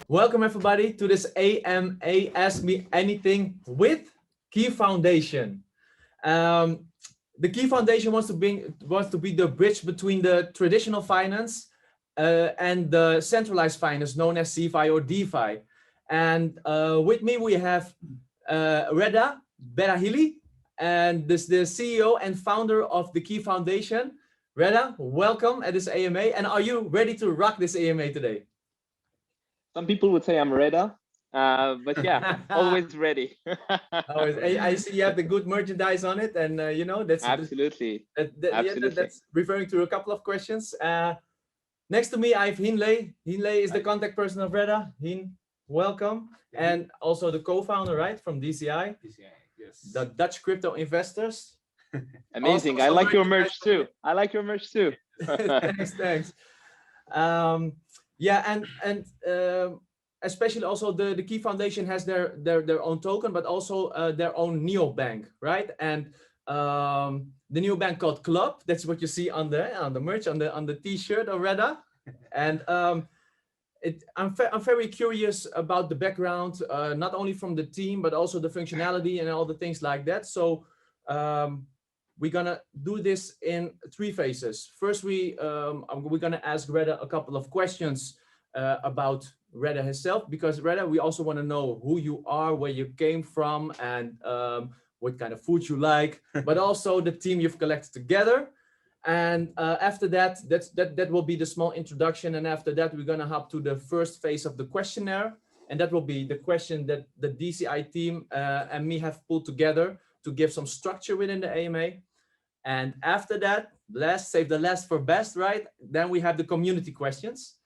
Welcome everybody to this AMA Ask Me Anything with Ki.Foundation. The Ki.Foundation wants to be the bridge between the traditional finance and the centralized finance known as CeFi or Defi. And with me we have Réda Berrehili, and this the CEO and founder of the Ki.Foundation. Réda, welcome at this AMA. And are you ready to rock this AMA today? Some people would say I'm Réda, but yeah, always ready. I see you have the good merchandise on it, and you know that's absolutely. Yeah, that's referring to a couple of questions. Next to me, I have Hien. Hien is the contact person of Réda. Hien, welcome, and also the co-founder, right, from DCI. DCI, yes. The Dutch crypto investors. Amazing. I like your merch too. I like your merch too. Thanks. Yeah, and especially also the Ki.Foundation has their own token, but also their own NEObank, right? And the NEObank called KLUB. That's what you see on the merch, on the T-shirt of Réda. And I'm very curious about the background, not only from the team but also the functionality and all the things like that. So we're gonna do this in 3 phases. First, we're gonna ask Réda a couple of questions about Réda herself, because Réda, we also want to know who you are, where you came from, and what kind of food you like, but also the team you've collected together. And after that will be the small introduction, and after that we're gonna hop to the first phase of the questionnaire, and that will be the question that the DCI team and me have pulled together to give some structure within the AMA. And after that, save the last for best, right? Then we have the community questions.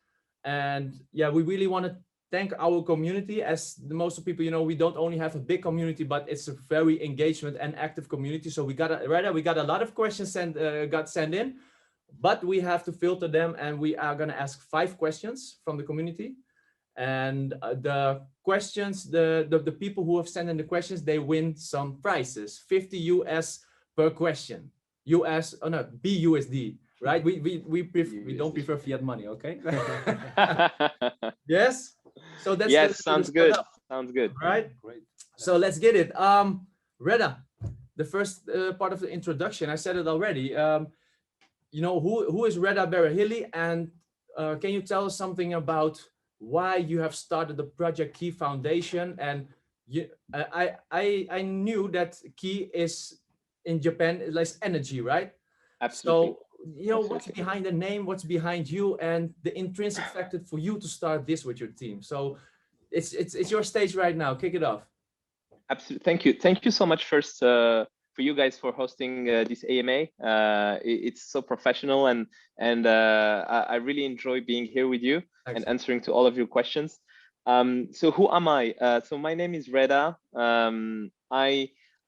And yeah, we really want to thank our community. As the most of people, you know, we don't only have a big community, but it's a very engagement and active community. So we got a lot of questions sent in, but we have to filter them, and we are going to ask 5 questions from the community. And the questions, the people who have sent in the questions, they win some prizes, 50 US per question. US, oh no, BUSD, right? We don't prefer fiat money, okay? Yes. So that's sounds good. Sounds good. Right. Great. So let's get it. Réda, the first part of the introduction, I said it already. You know, who is Réda Berrehili, and can you tell us something about why you have started the project Ki.Foundation? And I knew that Ki is in Japan, it likes energy, right? Absolutely. So, you know, what's behind the name, what's behind you, and the intrinsic factor for you to start this with your team? So it's your stage right now. Kick it off. Absolutely. Thank you so much first for you guys for hosting this AMA. It's so professional, and I really enjoy being here with you. Excellent. And answering to all of your questions. So who am I? So my name is Réda.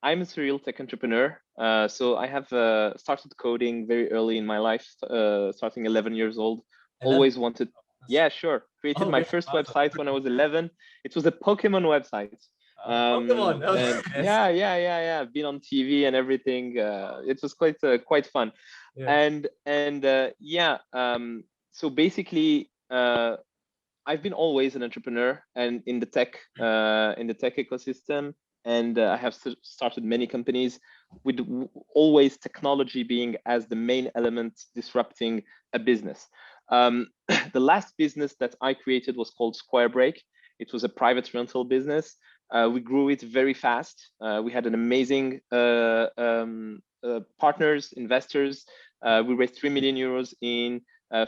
I'm a serial tech entrepreneur. So I have started coding very early in my life, starting 11 years old. 11? Always wanted, yeah, sure. Created my first website when I was 11. It was a Pokemon website. Pokemon. And yeah. Been on TV and everything. It was quite fun. Yeah. So basically, I've been always an entrepreneur and in the tech ecosystem. And I have started many companies with always technology being as the main element disrupting a business. The last business that I created was called Squarebreak. It was a private rental business. We grew it very fast. We had an amazing partners, investors. We raised 3 million euros in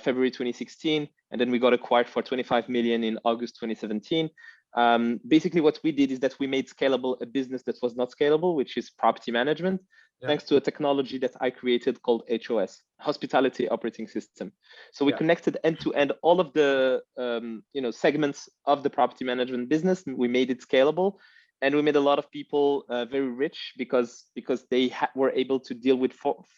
February 2016, and then we got acquired for 25 million in August 2017. Basically what we did is that we made scalable a business that was not scalable, which is property management, thanks to a technology that I created called HOS, Hospitality Operating System. So we connected end to end all of the segments of the property management business. We made it scalable, and we made a lot of people very rich because they were able to deal with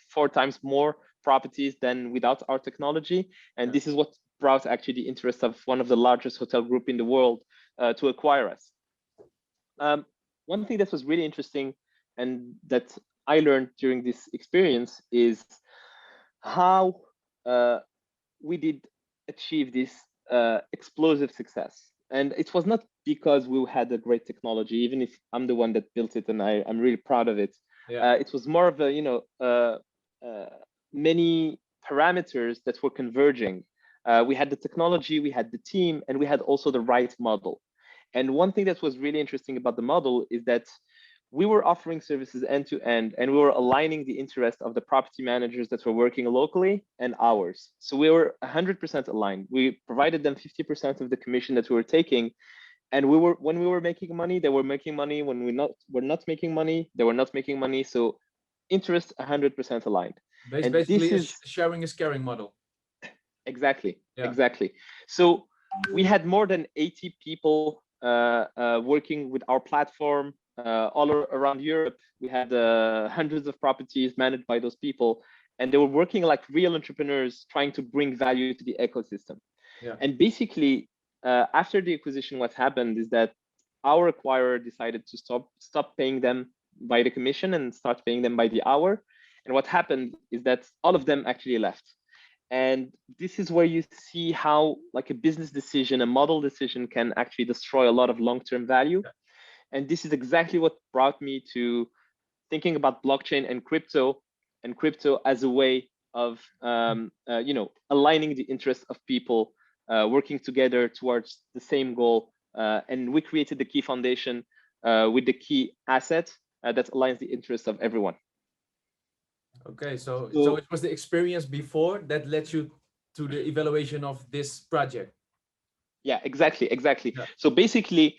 four times more properties than without our technology. And this is what brought actually the interest of one of the largest hotel group in the world to acquire us. One thing that was really interesting and that I learned during this experience is how we did achieve this explosive success. And it was not because we had a great technology, even if I'm the one that built it and I'm really proud of it. Yeah. It was more of a, many parameters that were converging. We had the technology, we had the team, and we had also the right model. And one thing that was really interesting about the model is that we were offering services end to end, and we were aligning the interest of the property managers that were working locally and ours. So we were 100% aligned. We provided them 50% of the commission that we were taking. And when we were making money, they were making money. When we're not making money, they were not making money. So interest 100% aligned. And Basically, this is sharing is caring model. exactly, Yeah. exactly. So we had more than 80 people working with our platform all around Europe. We had hundreds of properties managed by those people, and they were working like real entrepreneurs trying to bring value to the ecosystem. Yeah. And basically, after the acquisition, what happened is that our acquirer decided to stop paying them by the commission and start paying them by the hour. And what happened is that all of them actually left. And this is where you see how like a business decision, a model decision can actually destroy a lot of long-term value. Yeah. And this is exactly what brought me to thinking about blockchain and crypto as a way of aligning the interests of people working together towards the same goal. And we created the Ki.Foundation with the key asset that aligns the interests of everyone. Okay, so it was the experience before that led you to the evaluation of this project. Yeah, exactly. Yeah. So basically,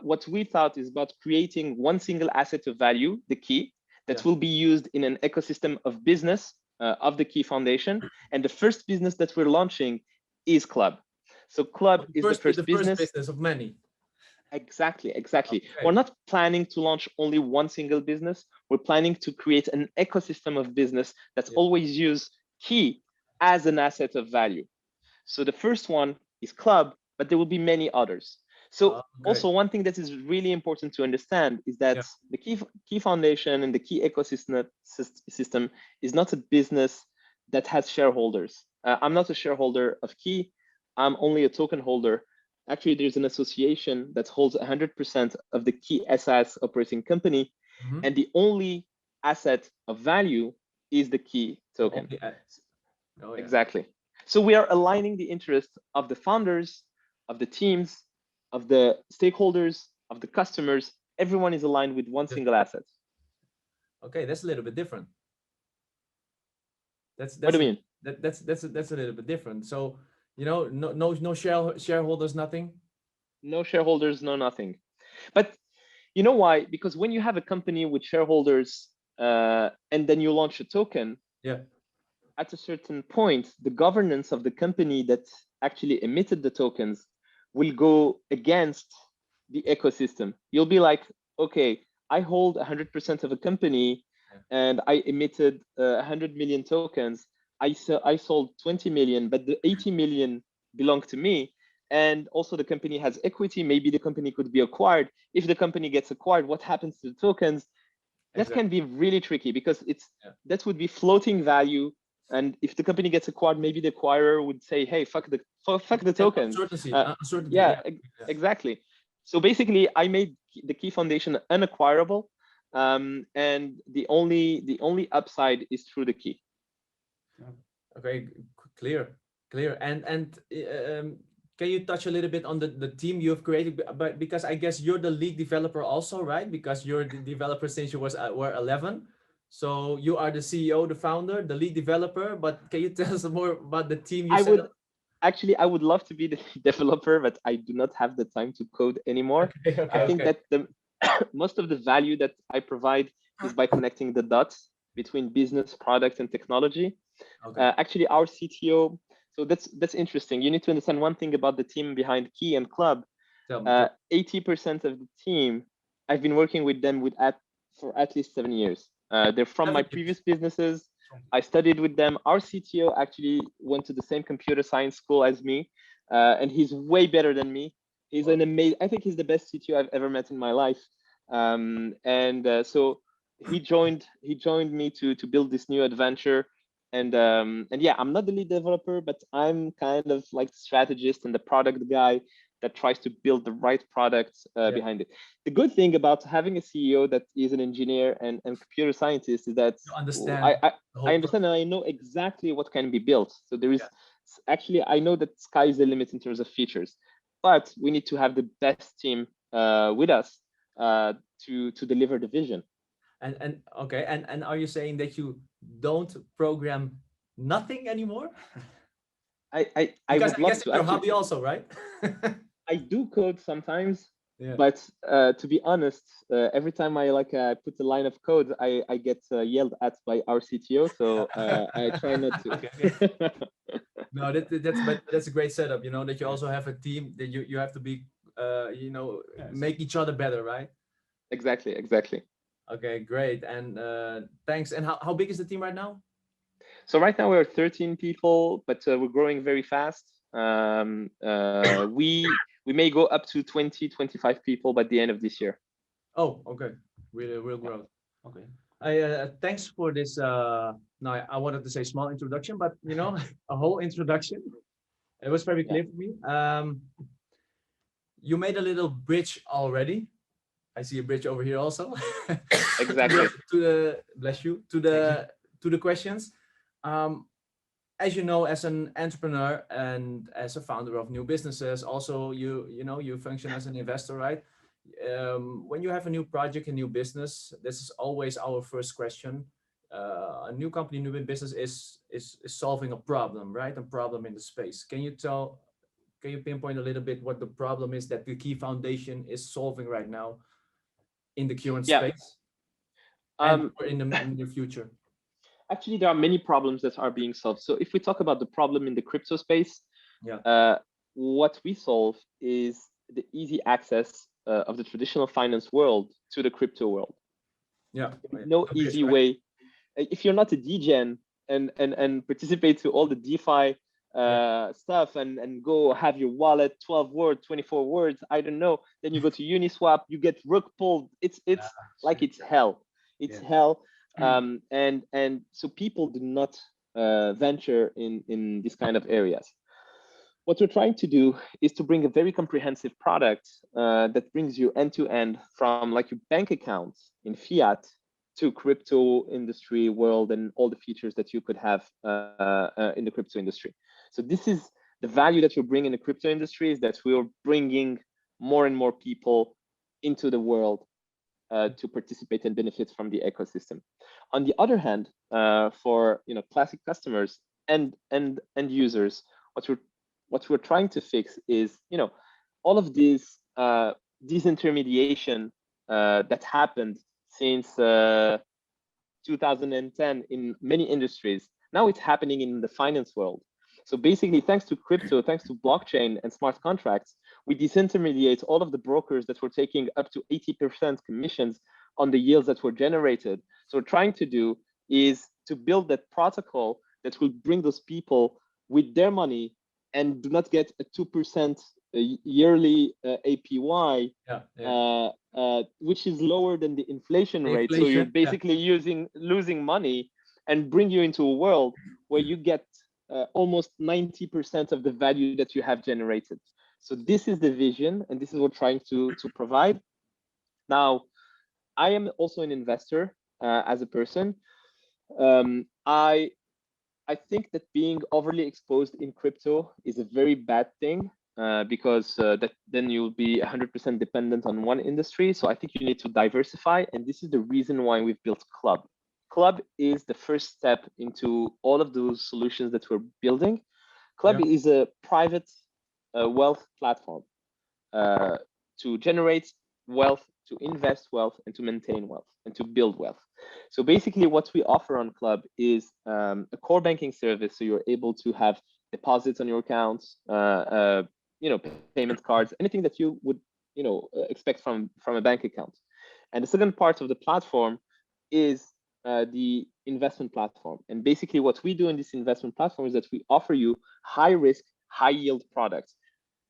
what we thought is about creating one single asset of value, the key, that will be used in an ecosystem of business of the Ki.Foundation. And the first business that we're launching is KLUB. So KLUB is the first business of many. Exactly. Okay. We're not planning to launch only one single business. We're planning to create an ecosystem of business that's always use Ki as an asset of value. So the first one is KLUB, but there will be many others. So also one thing that is really important to understand is that the Ki.Foundation and the Ki ecosystem is not a business that has shareholders. I'm not a shareholder of Ki. I'm only a token holder. Actually, there's an association that holds 100% of the Ki SAS operating company. And the only asset of value is the Ki token. Exactly. So we are aligning the interests of the founders, of the teams, of the stakeholders, of the customers. Everyone is aligned with one single asset. Okay, that's a little bit different. That's what do you mean? That's a little bit different. So no shareholders, nothing. No shareholders, no nothing. But you know why? Because when you have a company with shareholders and then you launch a token, at a certain point, the governance of the company that actually emitted the tokens will go against the ecosystem. You'll be like, okay, I hold 100% of a company and I emitted 100 million tokens. I sold 20 million, but the 80 million belong to me. And also the company has equity. Maybe the company could be acquired. If the company gets acquired, what happens to the tokens? That can be really tricky because that would be floating value. And if the company gets acquired, maybe the acquirer would say, "Hey, fuck the tokens." Uncertainty. Exactly. So basically, I made the Ki.Foundation unacquirable, and the only upside is through the Ki. Okay, clear. And can you touch a little bit on the team you have created? But because I guess you're the lead developer also, right? Because you're the developer since you were 11. So you are the CEO, the founder, the lead developer. But can you tell us more about the team you set up? Actually, I would love to be the developer, but I do not have the time to code anymore. I think that the most of the value that I provide is by connecting the dots between business, product, and technology. Actually, our CTO. So that's interesting. You need to understand one thing about the team behind Ki and KLUB. 80% of the team, I've been working with them for at least 7 years. They're from my previous businesses. I studied with them. Our CTO actually went to the same computer science school as me, and he's way better than me. He's an amazing. I think he's the best CTO I've ever met in my life. So he joined me to build this new adventure. And yeah, I'm not the lead developer, but I'm kind of like the strategist and the product guy. that tries to build the right products behind it. The good thing about having a CEO that is an engineer and computer scientist is that You understand I understand and I know exactly what can be built. So there is actually, I know that sky is the limit in terms of features, but we need to have the best team with us to deliver the vision. And okay, and are you saying that you don't program nothing anymore? I Because would I love guess to it's your actually. hobby also, right? I do code sometimes, Yeah. but to be honest, every time I put a line of code, I get yelled at by our CTO. So I try not to. Okay. No, that's a great setup. You know that you also have a team that you have to be, you know, make each other better, right? Exactly. Okay, great. And thanks. And how big is the team right now? So right now we're 13 people, but we're growing very fast. We may go up to 20, 25 people by the end of this year. Oh, okay. Real growth. Okay. Thanks for this. Now I wanted to say small introduction, but you know, a whole introduction. It was very clear for me. You made a little bridge already. I see a bridge over here also. Exactly. To the bless you to the questions. As you know, as an entrepreneur and as a founder of new businesses, also you know you function as an investor, right? When you have a new project, a new business, this is always our first question. A new company, new business is solving a problem, right? A problem in the space. Can you pinpoint a little bit what the problem is that the Ki.Foundation is solving right now in the current space and or in the near future? Actually, there are many problems that are being solved. So if we talk about the problem in the crypto space, what we solve is the easy access of the traditional finance world to the crypto world. Yeah. No easy way. If you're not a degen and participate to all the DeFi stuff and go have your wallet 12 words, 24 words, I don't know, then you go to Uniswap, you get rug pulled. It's like it's hell. It's hell. And so people do not venture in this kind of areas. What we're trying to do is to bring a very comprehensive product that brings you end to end from like your bank accounts in fiat to crypto industry world and all the features that you could have in the crypto industry. So this is the value that we're bringing in the crypto industry, is that we're bringing more and more people into the world to participate and benefit from the ecosystem. On the other hand, for classic customers and users, what we're trying to fix is all of this disintermediation that happened since 2010 in many industries. Now it's happening in the finance world. So basically, thanks to crypto, thanks to blockchain and smart contracts, we disintermediate all of the brokers that were taking up to 80% commissions on the yields that were generated. So what we're trying to do is to build that protocol that will bring those people with their money and do not get a 2% yearly APY, which is lower than the inflation rate. So you're basically losing money, and bring you into a world where you get almost 90% of the value that you have generated. So this is the vision, and this is what we're trying to provide. Now, I am also an investor as a person. I think that being overly exposed in crypto is a very bad thing because then you'll be 100% dependent on one industry. So I think you need to diversify, and this is the reason why we've built KLUB. KLUB is the first step into all of those solutions that we're building. KLUB is a private wealth platform to generate wealth, to invest wealth, and to maintain wealth, and to build wealth. So basically what we offer on KLUB is a core banking service. So you're able to have deposits on your accounts, payment cards, anything that you would expect from a bank account. And the second part of the platform is the investment platform. And basically what we do in this investment platform is that we offer you high risk, high yield products.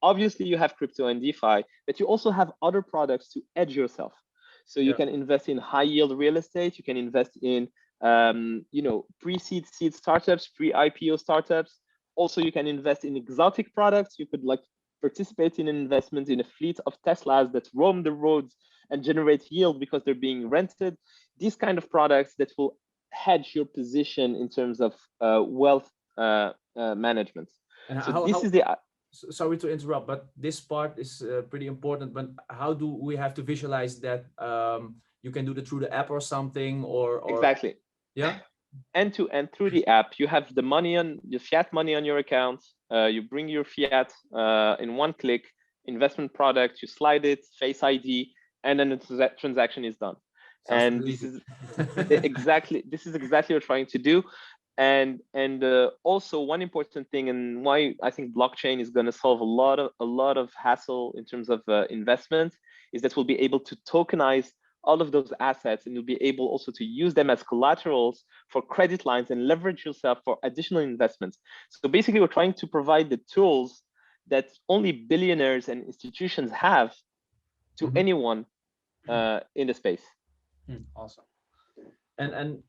Obviously you have crypto and DeFi, but you also have other products to edge yourself. So you can invest in high yield real estate. You can invest in pre-seed, seed startups, pre-IPO startups. Also, you can invest in exotic products. You could participate in an investment in a fleet of Teslas that roam the roads and generate yield because they're being rented. These kind of products that will hedge your position in terms of wealth management. And so this is the sorry to interrupt, but this part is pretty important. But how do we have to visualize that? You can do it through the app or something, or exactly. Yeah. End to end through the app. You have the money on your fiat money on your account. You bring your fiat in one click, investment product. You slide it, Face ID, and then the transaction is done. And this is exactly what we're trying to do. And also one important thing, and why I think blockchain is going to solve a lot of hassle in terms of investment, is that we'll be able to tokenize all of those assets, and you'll be able also to use them as collaterals for credit lines and leverage yourself for additional investments. So basically, we're trying to provide the tools that only billionaires and institutions have to anyone in the space. Awesome. And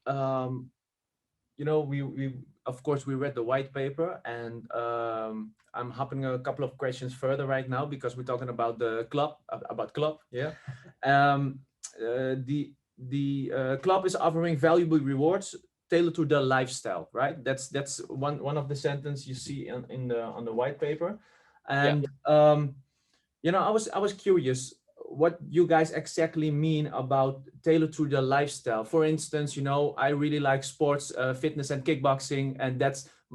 you know, we of course we read the white paper, and I'm hopping a couple of questions further right now because we're talking about the club, yeah. The club is offering valuable rewards tailored to their lifestyle, right? That's one of the sentence you see on the white paper. And you know, I was curious what you guys exactly mean about tailored to the lifestyle. For instance, you know, I really like sports, fitness and kickboxing, and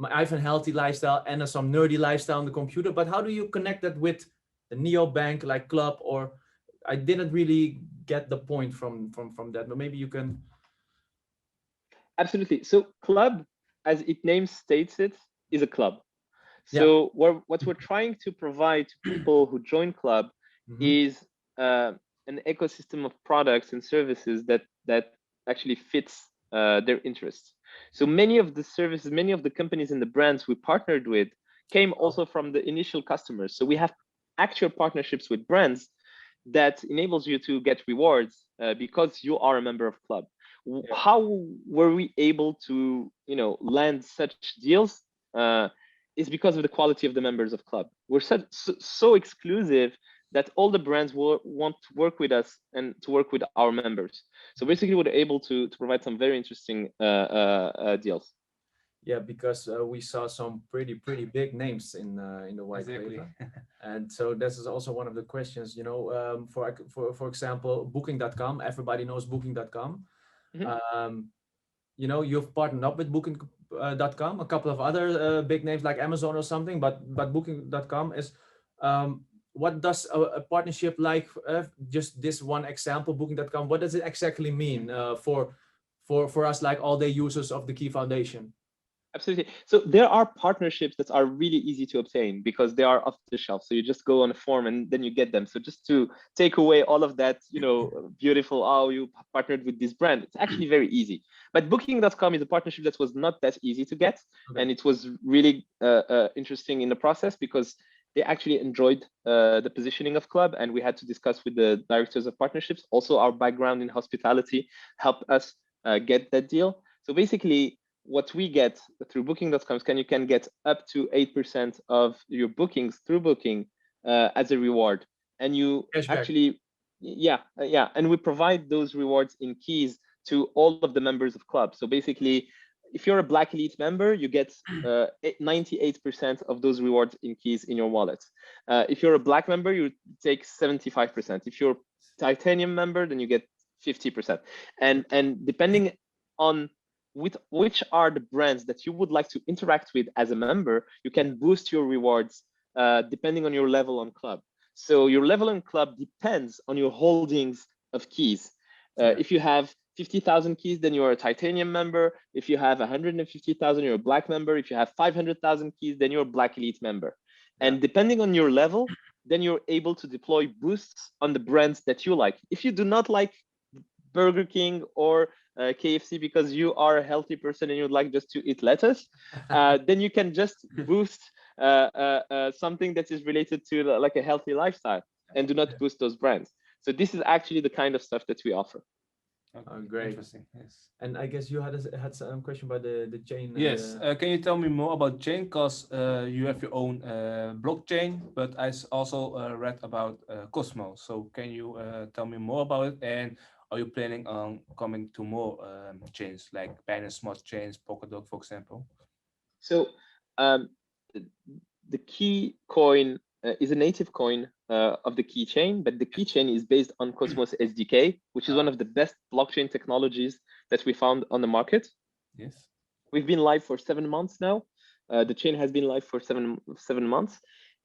I have a healthy lifestyle and some nerdy lifestyle on the computer. But how do you connect that with the NEObank like club? Or I didn't really get the point from that, but maybe you can. Absolutely. So club, as its name states it, is a club. So what we're trying to provide to people who join club is an ecosystem of products and services that actually fits their interests. So many of the services, many of the companies and the brands we partnered with came also from the initial customers. So we have actual partnerships with brands that enables you to get rewards because you are a member of club. How were we able to, you know, land such deals? Is because of the quality of the members of club. We're so exclusive that all the brands will want to work with us and to work with our members. So basically, we're able to provide some very interesting deals. Yeah, because we saw some pretty big names in the white paper, and so this is also one of the questions. You know, for example, Booking.com. Everybody knows Booking.com. You know, you've partnered up with Booking.com, a couple of other big names like Amazon or something, but Booking.com is what does a partnership like just this one example, Booking.com, what does it exactly mean for us, like all day users of the Ki.Foundation? Absolutely. So there are partnerships that are really easy to obtain because they are off the shelf. So you just go on a form and then you get them. So just to take away all of that, you know, beautiful, oh, you partnered with this brand, it's actually very easy. But Booking.com is a partnership that was not that easy to get. And it was really interesting in the process because they actually enjoyed the positioning of club, and we had to discuss with the directors of partnerships. Also, our background in hospitality helped us get that deal. So basically, what we get through Booking.com is you can get up to 8% of your bookings through Booking as a reward, and you actually, and we provide those rewards in keys to all of the members of club. So basically, if you're a Black Elite member, you get 98% of those rewards in keys in your wallet. If you're a Black member, you take 75%. If you're a Titanium member, then you get 50%. And depending on which are the brands that you would like to interact with as a member, you can boost your rewards depending on your level on club. So your level on club depends on your holdings of keys. If you have 50,000 keys, then you're a Titanium member. If you have 150,000, you're a Black member. If you have 500,000 keys, then you're a Black Elite member. And depending on your level, then you're able to deploy boosts on the brands that you like. If you do not like Burger King or KFC because you are a healthy person and you'd like just to eat lettuce, then you can just boost something that is related to like a healthy lifestyle and do not boost those brands. So this is actually the kind of stuff that we offer. Okay. Great. Interesting. Yes. And I guess you had some question about the chain. Yes. Can you tell me more about chain? Because you have your own blockchain, but also read about Cosmos. So can you tell me more about it? And are you planning on coming to more chains like Binance Smart Chains, Polkadot, for example? So um, the, the key coin is a native coin of the keychain, but the keychain is based on Cosmos SDK, which is one of the best blockchain technologies that we found on the market. Yes. We've been live for 7 months now. The chain has been live for seven months.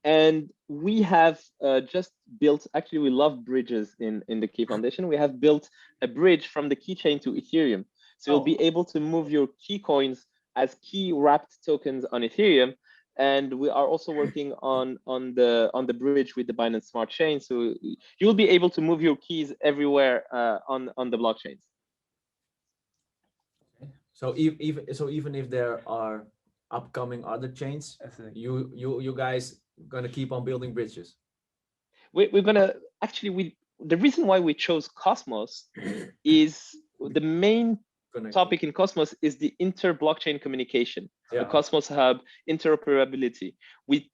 And we have just built, actually, we love bridges in the Ki.Foundation. We have built a bridge from the keychain to Ethereum. So you'll be able to move your key coins as key wrapped tokens on Ethereum. And we are also working on the bridge with the Binance Smart Chain. So you'll be able to move your keys everywhere on the blockchains. So even if there are upcoming other chains, you guys gonna keep on building bridges. We're gonna actually the reason why we chose Cosmos is the main topic in Cosmos is the inter-blockchain communication, the Cosmos Hub, interoperability. We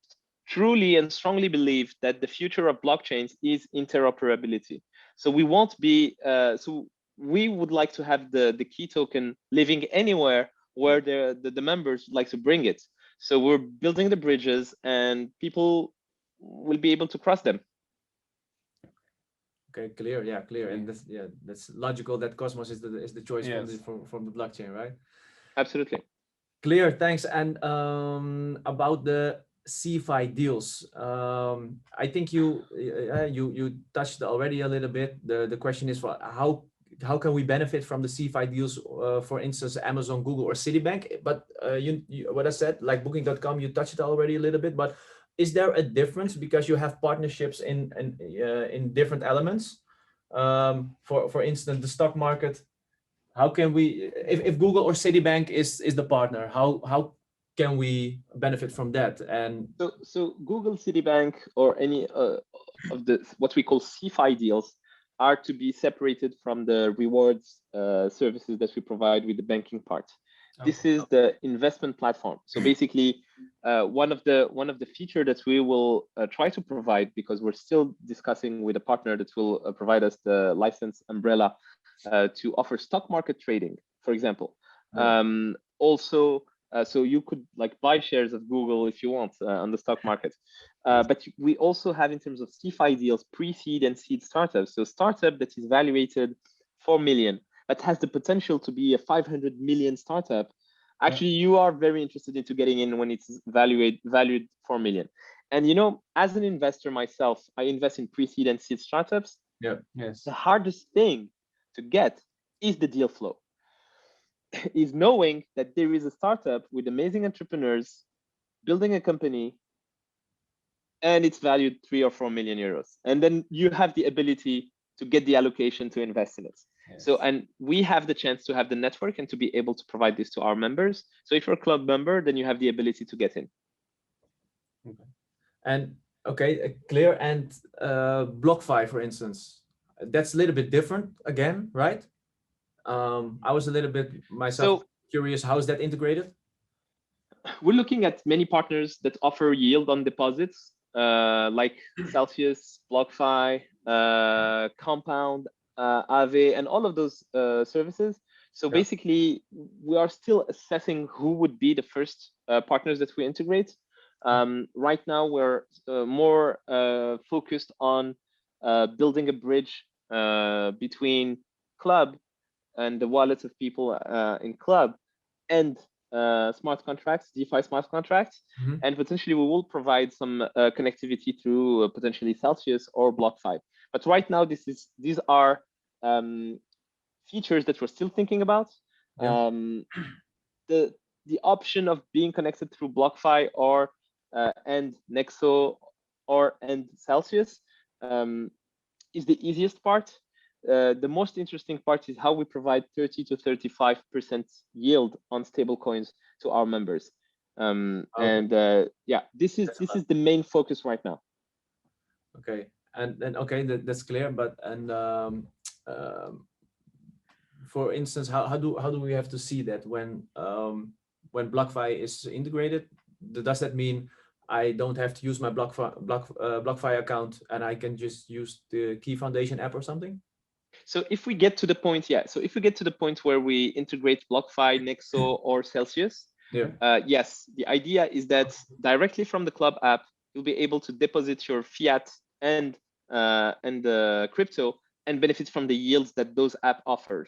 truly and strongly believe that the future of blockchains is interoperability. So we won't be so we would like to have the key token living anywhere where the members like to bring it. So we're building the bridges and people will be able to cross them. Okay, clear. Yeah, clear. And that's logical that Cosmos is the choice from the blockchain, right? Absolutely. Clear. Thanks. And about the CeFi deals, I think you touched already a little bit. The question is for how can we benefit from the CeFi deals? For instance, Amazon, Google, or Citibank. But what I said, like Booking.com, you touched it already a little bit. But is there a difference because you have partnerships in different elements? For instance, the stock market. How can we, if Google or Citibank is the partner, how can we benefit from that? And so Google, Citibank, or any of the what we call CeFi deals are to be separated from the rewards services that we provide with the banking part. This is the investment platform. So basically, one of the feature that we will try to provide, because we're still discussing with a partner that will provide us the license umbrella to offer stock market trading, for example. Also, so you could like buy shares of Google if you want on the stock market. But we also have, in terms of CeFi deals, pre-seed and seed startups. So startup that is valuated 4 million, but has the potential to be a 500 million startup. Actually, you are very interested into getting in when it's valued 4 million. And as an investor myself, I invest in pre-seed and seed startups. The hardest thing to get is the deal flow. Is knowing that there is a startup with amazing entrepreneurs building a company and it's valued 3 or 4 million euros. And then you have the ability to get the allocation to invest in it. So, and we have the chance to have the network and to be able to provide this to our members. So if you're a club member, then you have the ability to get in. And clear. And BlockFi, for instance, that's a little bit different again, right? I was a little bit myself curious, how is that integrated? We're looking at many partners that offer yield on deposits, like Celsius, BlockFi, Compound, Aave, and all of those services. So basically, we are still assessing who would be the first partners that we integrate. Right now, we're more focused on building a bridge between KLUB and the wallets of people in KLUB and smart contracts, DeFi smart contracts, and potentially we will provide some connectivity through potentially Celsius or BlockFi. But right now, these are features that we're still thinking about. The option of being connected through BlockFi or and Nexo and Celsius is the easiest part. The most interesting part is how we provide 30 to 35% yield on stable coins to our members. And this is the main focus right now. Okay, and that's clear. But for instance, how do we have to see that when BlockFi is integrated? Does that mean I don't have to use my BlockFi account and I can just use the Ki.Foundation app or something? So if we get to the point, so if we get to the point where we integrate BlockFi, Nexo, or Celsius, yes, the idea is that directly from the Club app, you'll be able to deposit your fiat and crypto and benefit from the yields that those apps offer.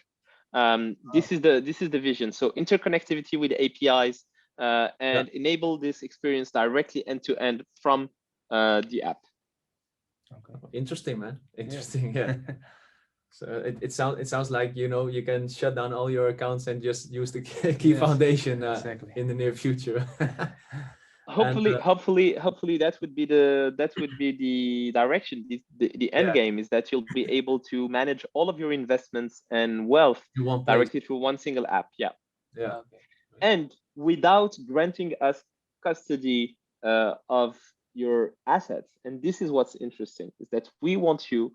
This is the vision. So interconnectivity with APIs and enable this experience directly end to end from the app. Okay. Interesting, man. Interesting. Yeah. So it sounds like, you know, you can shut down all your accounts and just use the Ki.Foundation in the near future. Hopefully that would be the direction. The end game is that you'll be able to manage all of your investments and wealth directly through one single app. Yeah. Okay. And without granting us custody of your assets. And this is what's interesting, is that we want you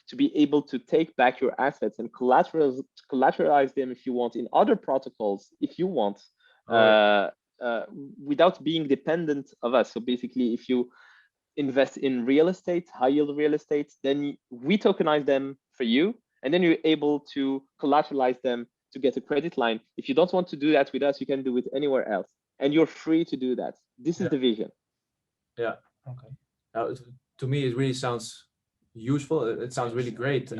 to be able to take back your assets and collateralize them if you want in other protocols, if you want, without being dependent of us. So basically, if you invest in real estate, high yield real estate, then we tokenize them for you, and then you're able to collateralize them to get a credit line. If you don't want to do that with us, you can do it anywhere else, and you're free to do that. This is the vision. Yeah. Okay. To me, it really sounds useful. It sounds really great.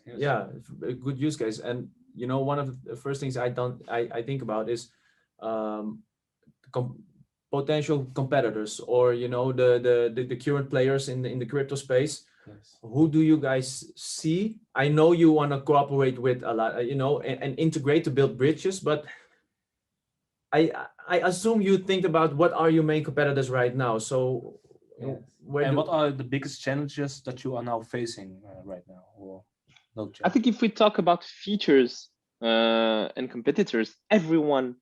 Yeah, a good use case. And you know, one of the first things I think about is potential competitors, or you know, the current players in the crypto space. Who do you guys see? I know you want to cooperate with a lot, you know, and integrate to build bridges, but I assume you think about what are your main competitors right now. So what are the biggest challenges that you are now facing right now? Or no challenge? I think if we talk about features and competitors, everyone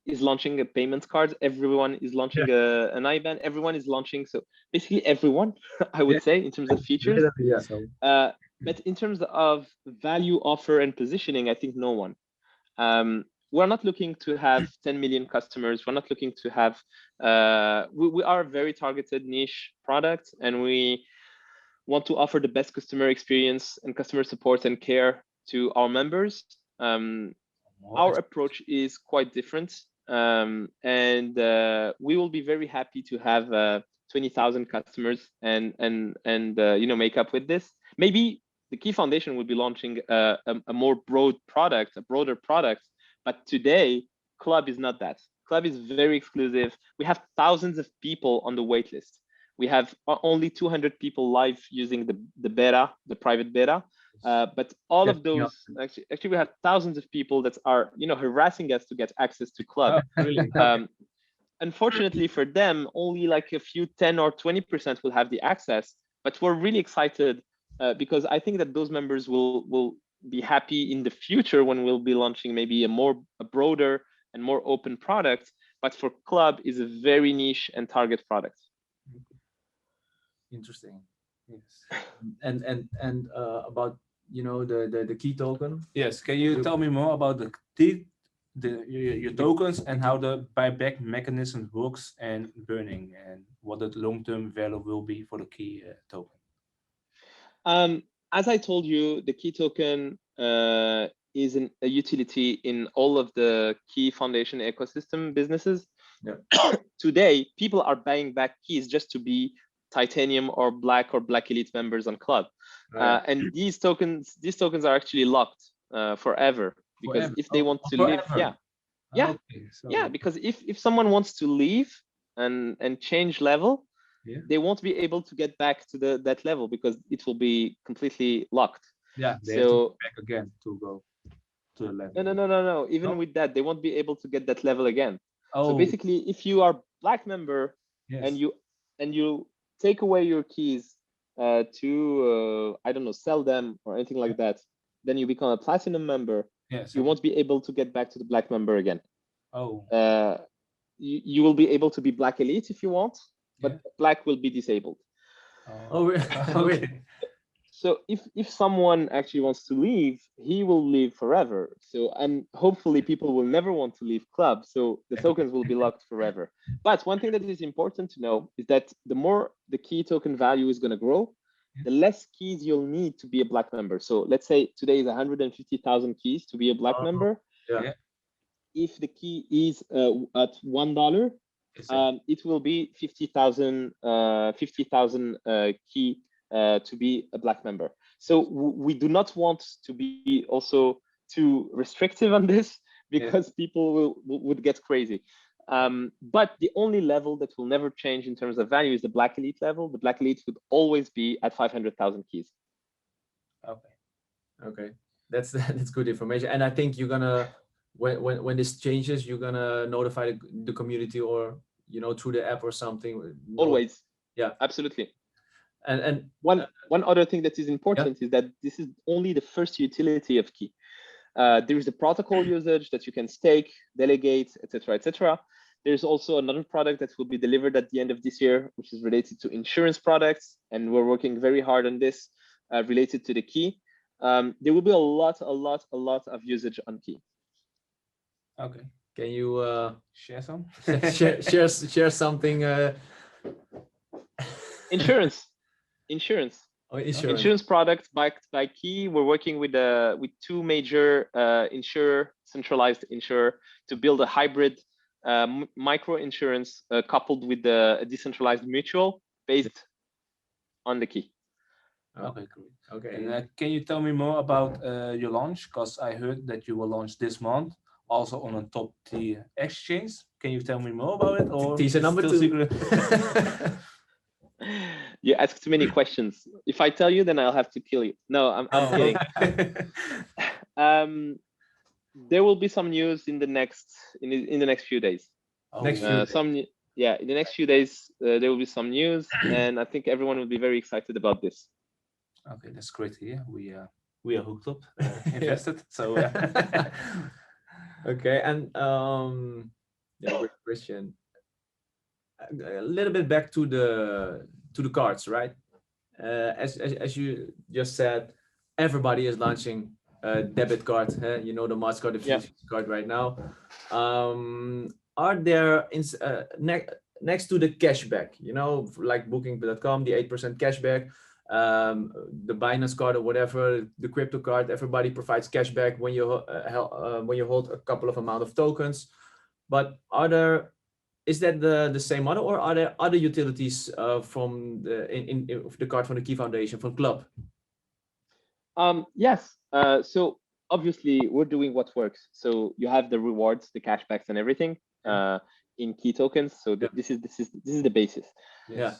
is launching a payments card. Everyone is launching an IBAN. Everyone is launching. So basically everyone, I would say, in terms of features. But in terms of value offer and positioning, I think no one. We're not looking to have 10 million customers. We're not looking to have, we are a very targeted niche product, and we want to offer the best customer experience and customer support and care to our members. Our approach is quite different. And we will be very happy to have 20,000 customers and you know, make up with this. Maybe the Ki.Foundation will be launching a more broader product. But today, KLUB is not that. KLUB is very exclusive. We have thousands of people on the wait list. We have only 200 people live using the beta, the private beta. But all of those, actually, we have thousands of people that are, you know, harassing us to get access to KLUB. Really? Unfortunately for them, only like a few 10 or 20% will have the access. But we're really excited because I think that those members will be happy in the future when we'll be launching maybe a broader and more open product. But for KLUB is a very niche and target product. Interesting. Yes. And about, you know, the Ki token. Yes. Can you tell me more about your tokens and how the buyback mechanism works and burning, and what the long-term value will be for the Ki token? As I told you, the Ki token is a utility in all of the Ki.Foundation ecosystem businesses. Today, people are buying back keys just to be Titanium or Black Elite members on KLUB. And these tokens are actually locked forever, because if they want to leave, because if someone wants to leave and change level, they won't be able to get back to that level because it will be completely locked. They have to go back again to go to the level. No. Even with that, they won't be able to get that level again. So basically, if you are Black member and you take away your keys to I don't know, sell them or anything like that, then you become a Platinum member. You won't be able to get back to the Black member again. You will be able to be Black Elite if you want, but Black will be disabled. So if someone actually wants to leave, he will leave forever. So, and hopefully people will never want to leave Club. So the tokens will be locked forever. But one thing that is important to know is that the more the key token value is going to grow, the less keys you'll need to be a black member. So let's say today is 150,000 keys to be a black member. Yeah. If the key is at $1, it will be 50,000 key to be a black member. So we do not want to be also too restrictive on this, because people would get crazy. But the only level that will never change in terms of value is the Black Elite level. The Black Elite would always be at 500,000 keys. Okay, that's good information. And I think you're gonna, when this changes, you're gonna notify the community, or through the app or something. Always. Yeah, absolutely. And one other thing that is important is that this is only the first utility of Ki. There is the protocol usage that you can stake, delegate, etc., etc. There's also another product that will be delivered at the end of this year, which is related to insurance products, and we're working very hard on this related to the Ki. There will be a lot of usage on Ki. Okay, can you share some? share something? Insurance. Oh, insurance Products backed by Ki. We're working with two major centralized insurer, to build a hybrid micro insurance coupled with a decentralized mutual based on the Ki. Okay, great. Okay, and can you tell me more about your launch? Because I heard that you will launch this month, also on a top tier exchange. Can you tell me more about it, or teaser number 2? Secret? You ask too many questions. If I tell you, then I'll have to kill you. No, I'm kidding. There will be some news in the next few days. In the next few days there will be some news, and I think everyone will be very excited about this. Okay, that's great to hear. We are hooked up, invested. So okay, and Christian, a little bit back to the cards, right? As you just said, everybody is launching a debit card. The Mastercard, the Visa card right now. Are there next to the cashback, like Booking.com, the 8% cashback, the Binance card or whatever, the crypto card, everybody provides cashback when you hold a couple of amount of tokens. But is that the same model, or are there other utilities from the card from the Ki.Foundation, from KLUB? Yes. So obviously we're doing what works. So you have the rewards, the cashbacks, and everything in Ki tokens. So this is the basis. Yeah.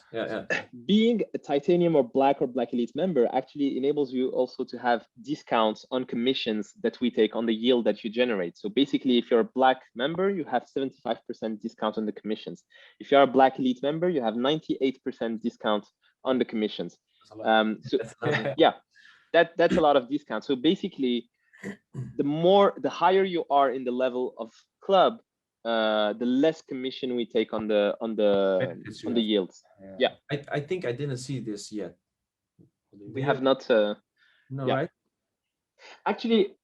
Being a titanium or black elite member actually enables you also to have discounts on commissions that we take on the yield that you generate. So basically, if you're a black member, you have 75% discount on the commissions. If you're a black elite member, you have 98% discount on the commissions. That's a lot of discount. So basically, the higher you are in the level of club, the less commission we take on the yields. Yeah. I think I didn't see this yet. We have not. Right? Actually,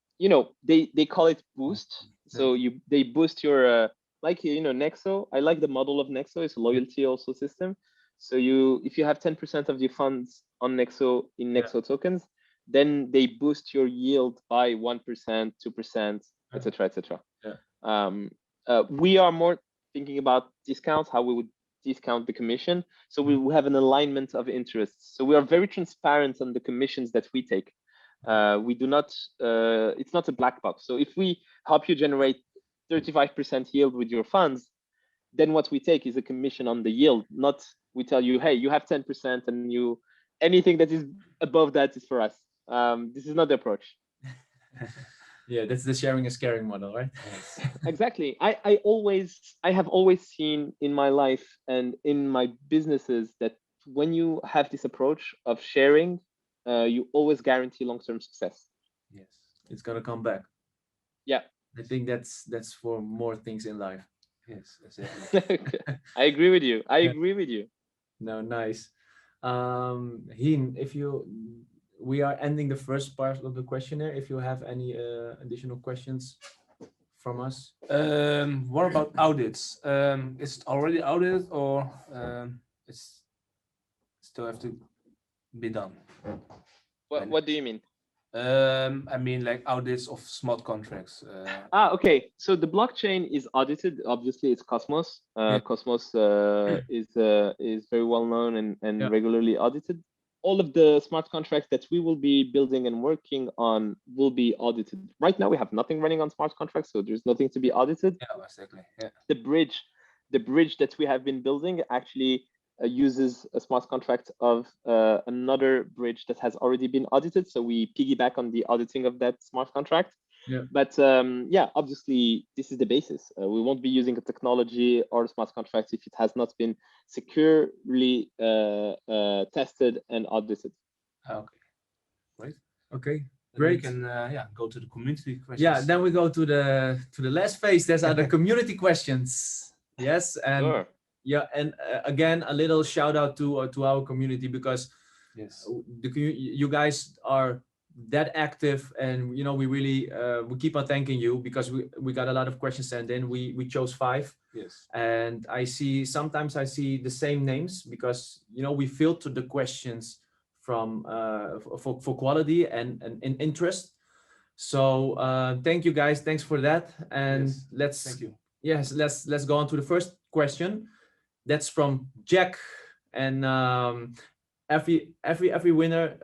they call it boost. So they boost your Nexo. I like the model of Nexo. It's a loyalty also system. So if you have 10% of your funds on Nexo in Nexo tokens, then they boost your yield by 1%, 2%, etc., etc. We are more thinking about discounts, how we would discount the commission. So we have an alignment of interests. So we are very transparent on the commissions that we take. We do not, it's not a black box. So if we help you generate 35% yield with your funds, then what we take is a commission on the yield, not we tell you, hey, you have 10% and anything that is above that is for us. This is not the approach. Yeah, that's the sharing is caring model, right? Exactly. I have always seen in my life and in my businesses that when you have this approach of sharing, you always guarantee long-term success. Yes, it's gonna come back. Yeah, I think that's for more things in life. Yes, exactly. I agree with you. No, nice. Hien, we are ending the first part of the questionnaire. If you have any additional questions from us. What about audits? Is it already audited, or it's still have to be done? What do you mean? I mean, like audits of smart contracts. Okay. So the blockchain is audited. Obviously, it's Cosmos. Cosmos is very well known and regularly audited. All of the smart contracts that we will be building and working on will be audited. Right now, we have nothing running on smart contracts, so there's nothing to be audited. Yeah, exactly. Yeah. The bridge that we have been building actually uses a smart contract of another bridge that has already been audited. So we piggyback on the auditing of that smart contract. Yeah. But yeah, obviously, this is the basis. We won't be using a technology or a smart contract if it has not been securely tested and audited. Okay, great. Okay, Then great. we can go to the community questions. Yeah, then we go to the last phase. These are the community questions. Yes, and Sure. yeah, and again, a little shout out to our community, because Yes, you guys are that active, and you know, we really we keep on thanking you, because we got a lot of questions sent in. We chose 5. yes, And sometimes I see the same names, because you know, we filter the questions from for quality and interest. So thank you guys, thanks for that. And yes. Thank you. Yes, let's go on to the first question. That's from Jack, and every winner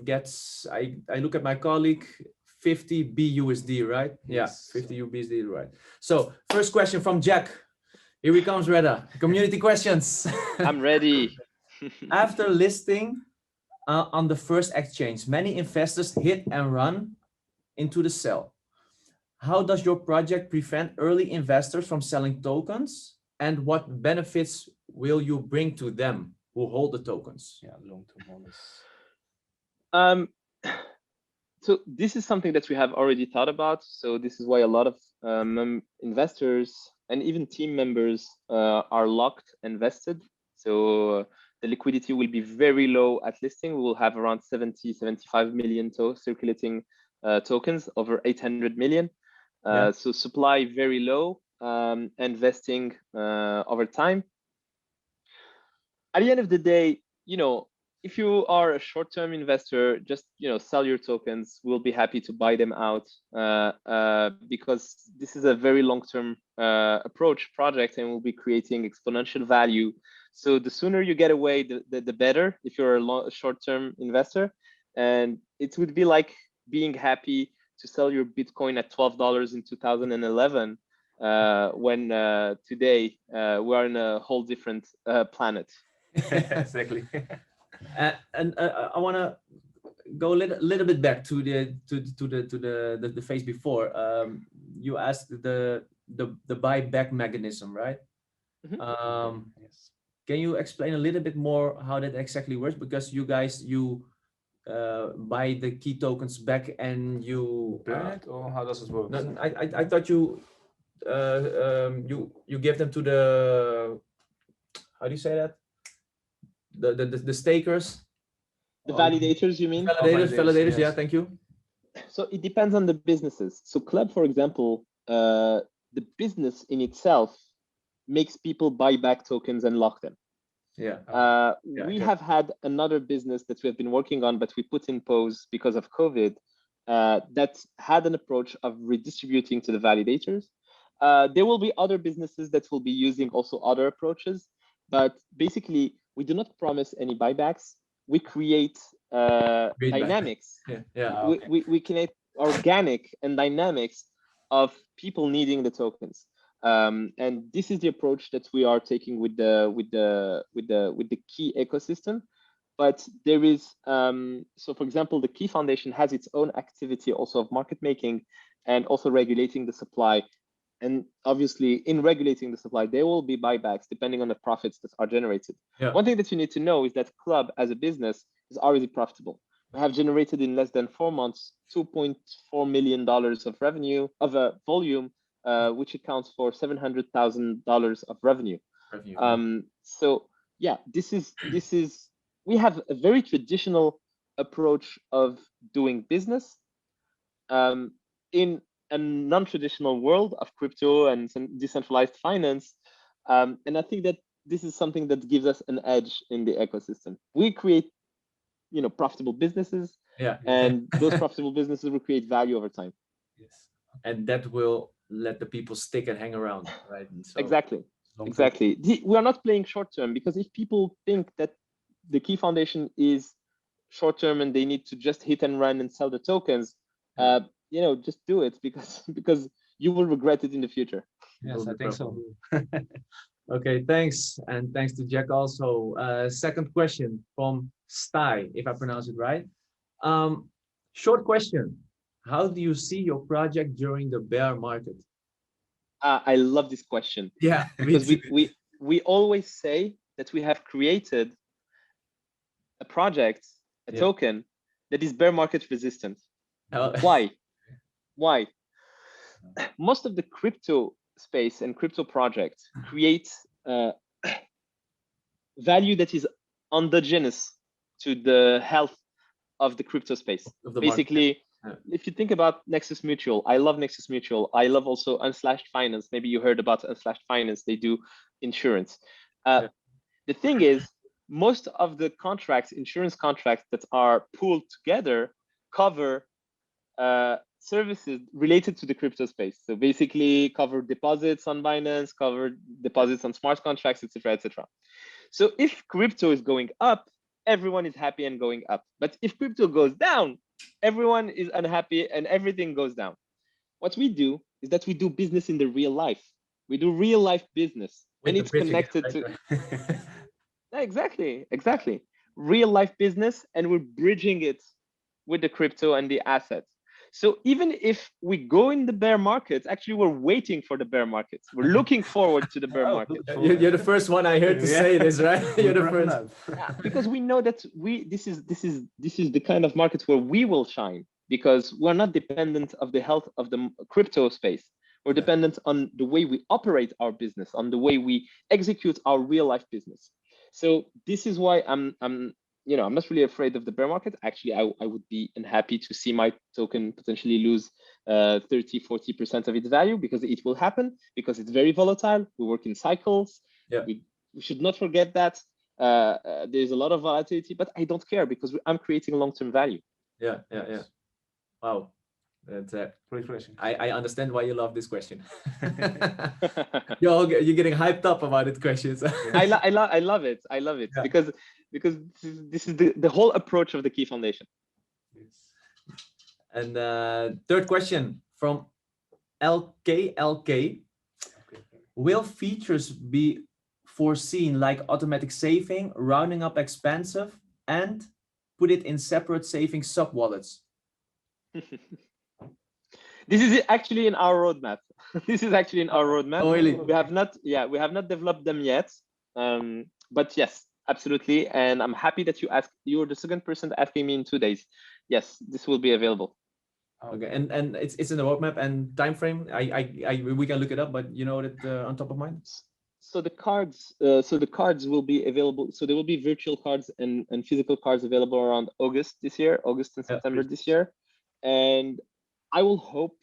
gets, I look at my colleague, 50 BUSD, right? Yes. Yeah, 50 USD, right? So first question from Jack. Here he comes, Réda. Community questions. I'm ready. After listing on the first exchange, many investors hit and run into the sell. How does your project prevent early investors from selling tokens? And what benefits will you bring to them who hold the tokens? Yeah, long-term holders. So this is something that we have already thought about. So this is why a lot of investors and even team members are locked and vested. So the liquidity will be very low at listing. We will have around 75 million circulating tokens, over 800 million. So supply very low, and vesting over time. At the end of the day, you know, if you are a short-term investor, just, you know, sell your tokens. We'll be happy to buy them out because this is a very long-term approach project, and we'll be creating exponential value. So the sooner you get away, the better if you're a short-term investor. And it would be like being happy to sell your Bitcoin at $12 in 2011 when today we are in a whole different planet. Exactly. And I want to go a little bit back to the phase before. You asked the buyback mechanism, right? Mm-hmm. Yes. Can you explain a little bit more how that exactly works? Because you guys, buy the key tokens back and you Burn it, or how does it work? No, I thought you give them to the, how do you say that? The stakers. The validators, you mean? Validators, yes. yeah, thank you. So it depends on the businesses. So KLUB, for example, the business in itself makes people buy back tokens and lock them. Yeah. We have had another business that we have been working on, but we put in pause because of COVID, that had an approach of redistributing to the validators. There will be other businesses that will be using also other approaches, but basically we do not promise any buybacks. We create dynamics. Okay. We create organic and dynamics of people needing the tokens. And this is the approach that we are taking with the Ki ecosystem. But there is, so for example, the Ki.Foundation has its own activity also of market making and also regulating the supply. And obviously in regulating the supply, there will be buybacks depending on the profits that are generated. Yeah. One thing that you need to know is that KLUB as a business is already profitable. We have generated in less than 4 months, $2.4 million of revenue, of a volume, which accounts for $700,000 of revenue. So yeah, this is we have a very traditional approach of doing business in a non-traditional world of crypto and decentralized finance. And I think that this is something that gives us an edge in the ecosystem. We create, profitable businesses, and those profitable businesses will create value over time. Yes, and that will let the people stick and hang around, right? And so, exactly. We are not playing short term, because if people think that the Ki.Foundation is short term and they need to just hit and run and sell the tokens, just do it, because you will regret it in the future. Yes, I think so. Okay, thanks. And thanks to Jack also. Second question from Sty, if I pronounce it right. Short question. How do you see your project during the bear market? I love this question. Yeah, because we always say that we have created a project, a token that is bear market resistant. Why? Most of the crypto space and crypto projects create value that is endogenous to the health of the crypto space. Basically, if you think about Nexus Mutual, I love Nexus Mutual. I love also Unslashed Finance. Maybe you heard about Unslashed Finance. They do insurance. The thing is, most of the contracts, insurance contracts that are pooled together, cover services related to the crypto space. So basically cover deposits on Binance, cover deposits on smart contracts, etc., etc. So if crypto is going up, everyone is happy and going up. But if crypto goes down, everyone is unhappy and everything goes down. What we do is that we do business in the real life. We do real life business, and it's connected to exactly real life business, and we're bridging it with the crypto and the assets. So even if we go in the bear market, actually we're waiting for the bear market. We're looking forward to the bear market. You're the first one I heard to say this, right? You're the first. Because we know that this is the kind of market where we will shine, because we're not dependent of the health of the crypto space. We're dependent on the way we operate our business, on the way we execute our real life business. So this is why I'm not really afraid of the bear market. Actually, I would be unhappy to see my token potentially lose 30-40% of its value, because it will happen, because it's very volatile. We work in cycles. We should not forget that. There's a lot of volatility, but I don't care, because I'm creating long-term value. Yeah. Wow. That's refreshing. I understand why you love this question. You're getting hyped up about it questions. I love it. because this is the whole approach of the Ki.Foundation. And third question from LK. Will features be foreseen like automatic saving, rounding up expensive, and put it in separate saving sub-wallets? This is actually in our roadmap. Oh, really? We have not developed them yet. But yes, absolutely. And I'm happy that you asked. You're the second person asking me in 2 days. Yes, this will be available. Okay, and it's in the roadmap and time frame. We can look it up, but you know that on top of mind. So the cards will be available. So there will be virtual cards and physical cards available around August and September this year. And I will hope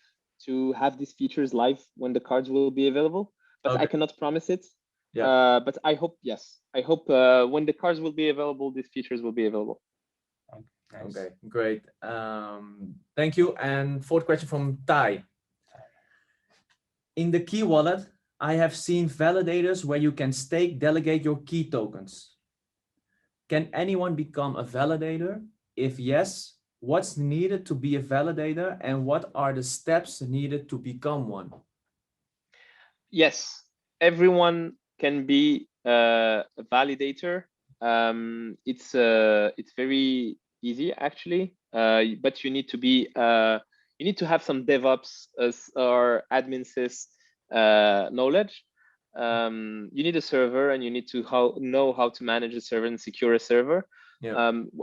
to have these features live when the cards will be available, but I cannot promise it. But I hope, yes. I hope when the cards will be available, these features will be available. Nice. Okay, great. Thank you. And fourth question from Tai. In the Ki wallet, I have seen validators where you can delegate your Ki tokens. Can anyone become a validator? If yes, what's needed to be a validator, and what are the steps needed to become one? Yes, everyone can be a validator. It's very easy actually, but you need to have some DevOps or admin sys knowledge. You need a server, and you need to know how to manage a server and secure a server.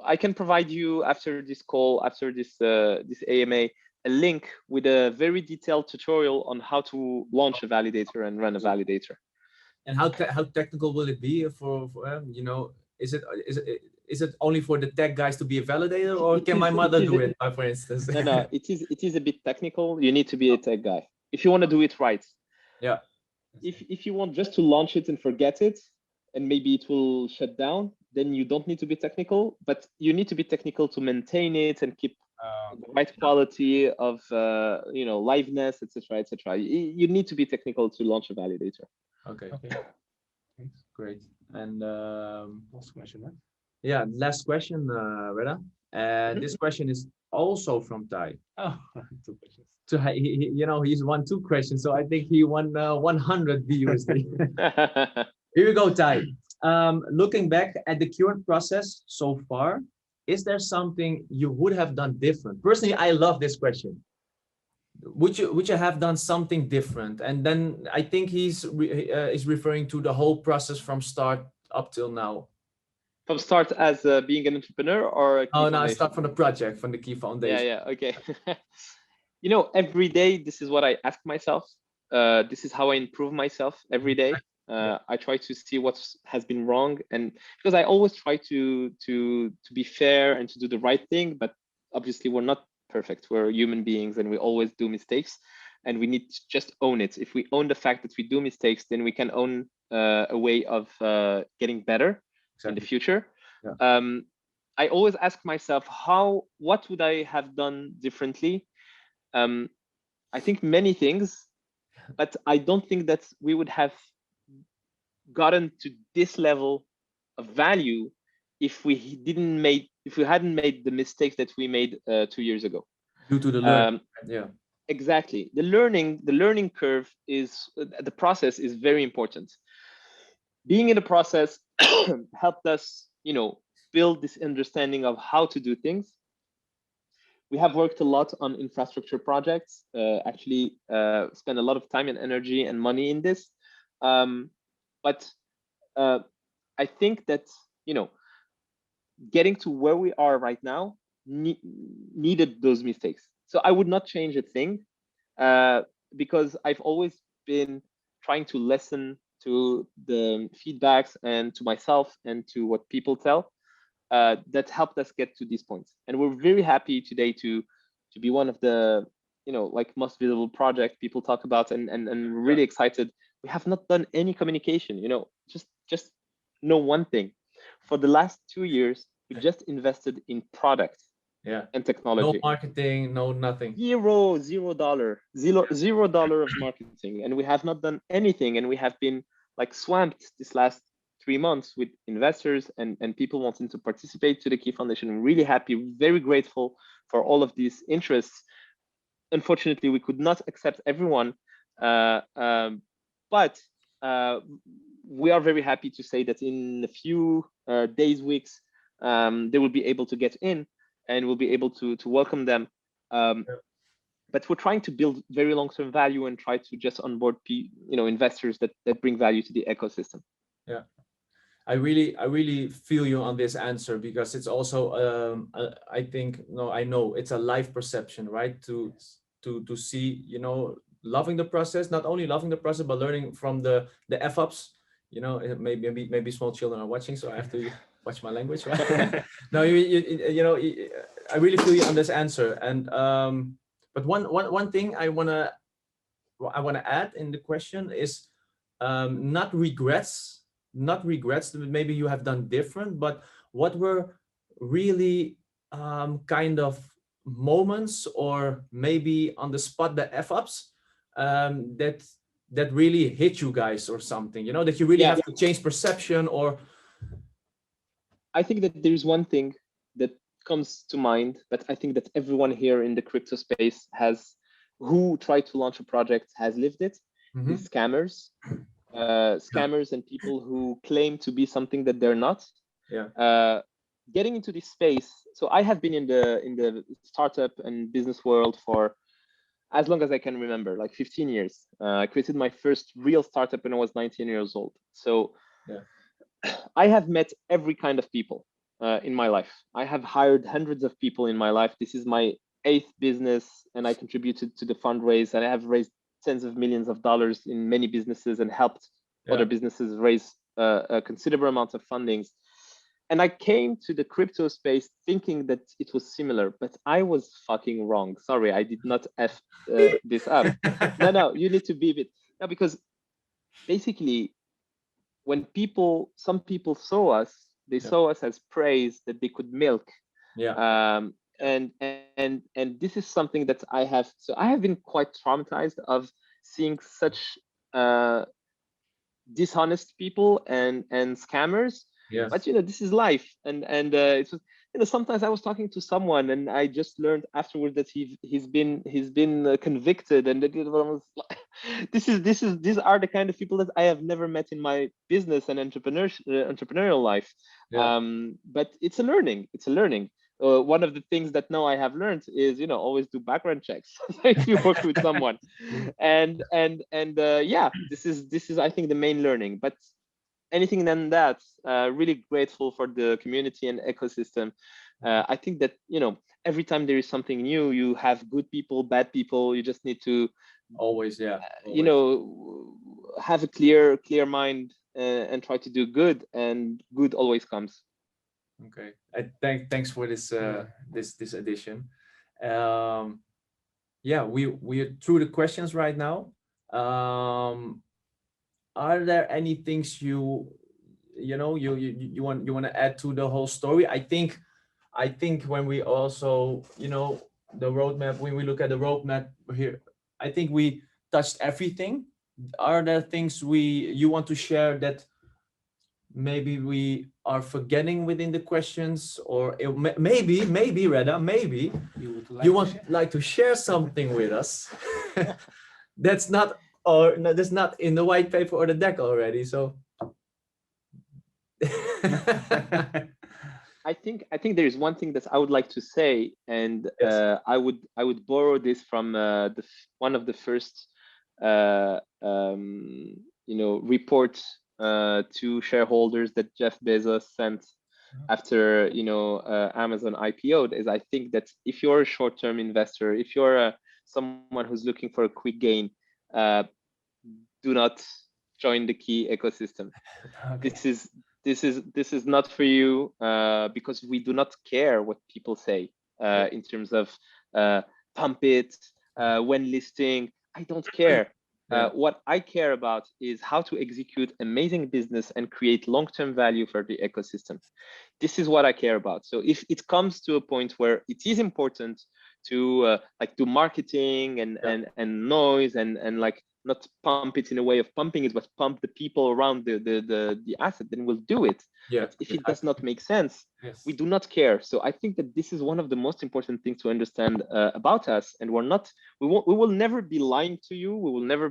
I can provide you after this call, after this AMA, a link with a very detailed tutorial on how to launch a validator and run a validator. And how technical will it be for is is it only for the tech guys to be a validator, or can my mother do it, for instance? No, it is a bit technical. You need to be a tech guy if you want to do it right. Yeah. If you want just to launch it and forget it, and maybe it will shut down, then you don't need to be technical. But you need to be technical to maintain it and keep the right quality of liveness, etc., etc. You need to be technical to launch a validator. Okay. Great. And Last question, right? yeah, last question, Réda. This question is also from Ty. Oh, 2 questions. So he's won 2 questions, so I think he won 100 BUSD. Here we go, Ty. Looking back at the current process so far, is there something you would have done different? Personally, I love this question. Would you have done something different? And then I think he's referring to the whole process from start up till now. From start as being an entrepreneur, or No, start from the project, from the Ki.Foundation. Yeah, okay. Every day, this is what I ask myself. This is how I improve myself every day. I try to see what has been wrong, and because I always try to be fair and to do the right thing, but obviously we're not perfect. We're human beings and we always do mistakes, and we need to just own it. If we own the fact that we do mistakes, then we can own a way of getting better in the future. Yeah. I always ask myself, what would I have done differently? I think many things, but I don't think that we would have gotten to this level of value if we hadn't made the mistakes that we made 2 years ago. Due to the learning. Yeah. Exactly. The learning curve the process is very important. Being in the process helped us, build this understanding of how to do things. We have worked a lot on infrastructure projects, actually spent a lot of time and energy and money in this. But I think that, getting to where we are right now needed those mistakes. So I would not change a thing because I've always been trying to listen to the feedbacks and to myself and to what people tell. That helped us get to these points, and we're very happy today to be one of the most visible project people talk about, and really excited. We have not done any communication, just know one thing. For the last 2 years, we just invested in product and technology. No marketing, no nothing. $0 of marketing, and we have not done anything, and we have been swamped this last 3 months with investors and people wanting to participate to the Ki.Foundation. I'm really happy, very grateful for all of these interests. Unfortunately, we could not accept everyone, but we are very happy to say that in a few days, weeks, they will be able to get in, and we'll be able to welcome them. But we're trying to build very long-term value and try to just onboard investors that bring value to the ecosystem. Yeah. I really feel you on this answer, because it's also I think I know it's a life perception, right? To see, loving the process, not only loving the process, but learning from the F-ups. Maybe small children are watching, so I have to watch my language, right? No, I really feel you on this answer. And but one thing I wanna add in the question is not regrets that maybe you have done different, but what were really kind of moments, or maybe on the spot, the F-ups that really hit you guys, or something, that you really have to change perception, or... I think that there's one thing that comes to mind, but I think that everyone here in the crypto space who tried to launch a project has lived it. Mm-hmm. These scammers and people who claim to be something that they're not. Getting into this space. So I have been in the startup and business world for as long as I can remember, 15 years. I created my first real startup when I was 19 years old. So I have met every kind of people in my life. I have hired hundreds of people in my life. This is my 8th business, and I contributed to the fundraise, and I have raised tens of millions of dollars in many businesses and helped other businesses raise a considerable amount of fundings. I came to the crypto space thinking that it was similar, but I was fucking wrong. Sorry, I did not F this up. No, you need to beep it. No, because basically, when some people saw us, they saw us as praise that they could milk. And this is something that I have been quite traumatized of seeing such dishonest people and scammers. But this is life, and it was, sometimes I was talking to someone and I just learned afterward that he's been convicted, and that these are the kind of people that I have never met in my business and entrepreneurial life. But it's a learning. One of the things that now I have learned is, always do background checks if you work with someone. And this is I think the main learning. But anything than that, really grateful for the community and ecosystem. I think that every time there is something new, you have good people, bad people. You just need to always. Have a clear mind and try to do good, and good always comes. Okay, thanks for this this addition. We're through the questions right now. Are there any things you want to add to the whole story? I think when we also the roadmap, when we look at the roadmap here, I think we touched everything. Are there things you want to share that maybe we are forgetting within the questions, or maybe Réda, maybe you would like to share something with us that's not in the white paper or the deck already. So I think there is one thing that I would like to say, and I would borrow this from one of the first reports to shareholders that Jeff Bezos sent after Amazon IPO'd. Is I think that if you're a short-term investor, if you're someone who's looking for a quick gain, do not join the Ki ecosystem. Okay. This is not for you, because we do not care what people say in terms of pump it when listing. I don't care. What I care about is how to execute amazing business and create long-term value for the ecosystem. This is what I care about. So if it comes to a point where it is important to do marketing and noise and like not pump it in a way of pumping it, but pump the people around the asset, then we'll do it. But if it does not make sense, we do not care. So I think that this is one of the most important things to understand about us. And we will never be lying to you. We will never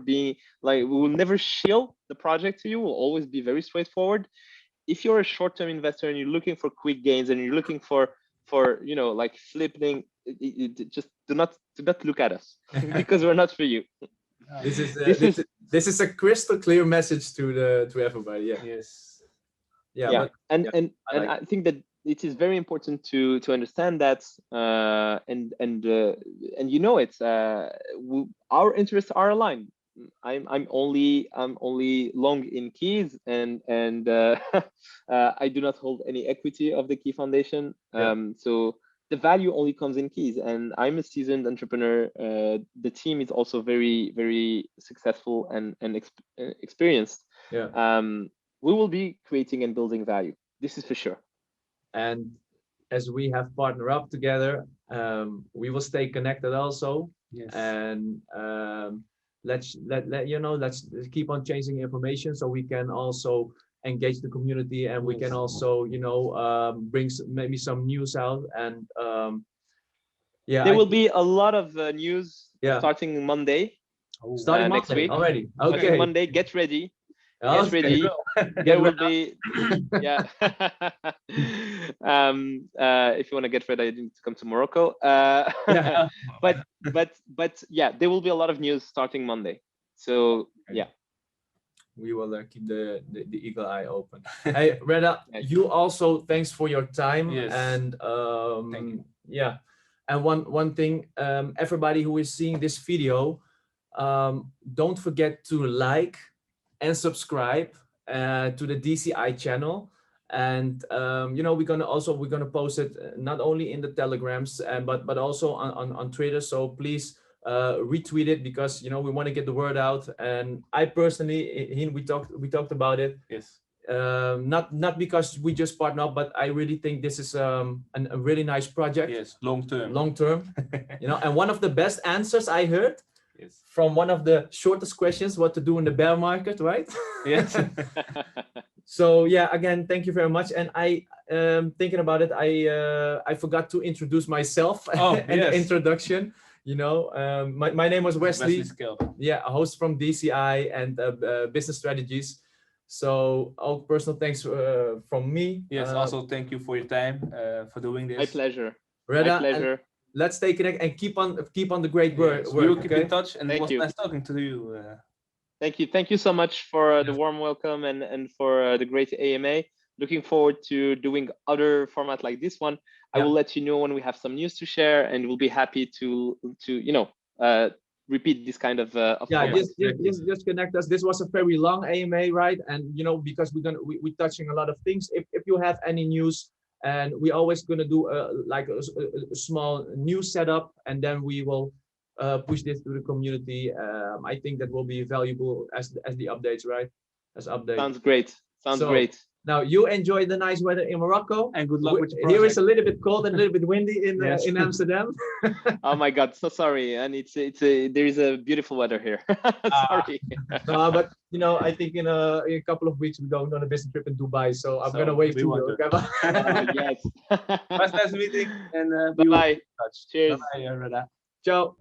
shill the project to you. We'll always be very straightforward. If you're a short-term investor and you're looking for quick gains and you're looking for flipping, just do not look at us because we're not for you. This is a crystal clear message to everybody. And I think that it is very important to understand that, our interests are aligned. I'm only long in keys, and I do not hold any equity of the Ki.Foundation. So the value only comes in keys, and I'm a seasoned entrepreneur. The team is also very, very successful and experienced. We will be creating and building value. This is for sure. And as we have partnered up together, we will stay connected also. And let's keep on changing information so we can also engage the community, and we can also bring maybe some news out. And there will be a lot of news starting Monday. Starting next Monday week. already. Okay. Starting Monday, get ready. Get ready. There will be if you want to get ready, you need to come to Morocco. But there will be a lot of news starting Monday. So we will keep the eagle eye open. Hey, Réda, you also, thanks for your time. And Thank you. And one thing, everybody who is seeing this video, don't forget to like and subscribe to the DCI channel. And we're gonna post it not only in the telegrams but also on Twitter. So please retweet it, because we want to get the word out. And I personally, we talked about it. Yes. Not because we just partner up, but I really think this is a really nice project. Yes, long term. And one of the best answers I heard, yes, from one of the shortest questions, what to do in the bear market, right? Yes. So yeah, again, thank you very much. And I thinking about it, I forgot to introduce myself in the introduction. My name was Wesley. Yeah, a host from DCI and business strategies. So all personal thanks from me. Yes, also thank you for your time for doing this. My pleasure. Réda, my pleasure. Let's stay connected and keep on the great work. We will keep in touch, and Thank it was you. nice talking to you. Thank you so much for the warm welcome and for the great AMA. Looking forward to doing other format like this one. I will let you know when we have some news to share, and we'll be happy to repeat this kind of format. Just connect us. This was a very long AMA, right? And because we're touching a lot of things. If you have any news, and we're always gonna do a small news setup, and then we will push this to the community. I think that will be valuable as the updates, right? As updates. Sounds great. Sounds great. Now you enjoy the nice weather in Morocco, and good luck with your project. Here it's a little bit cold and a little bit windy in Amsterdam. Oh my God, so sorry. And there is a beautiful weather here. Sorry. No, but I think in a couple of weeks we're going on a business trip in Dubai, so I'm gonna wave to you. Yes. Nice meeting, and bye. Cheers. Bye, Bye, Réda. Ciao.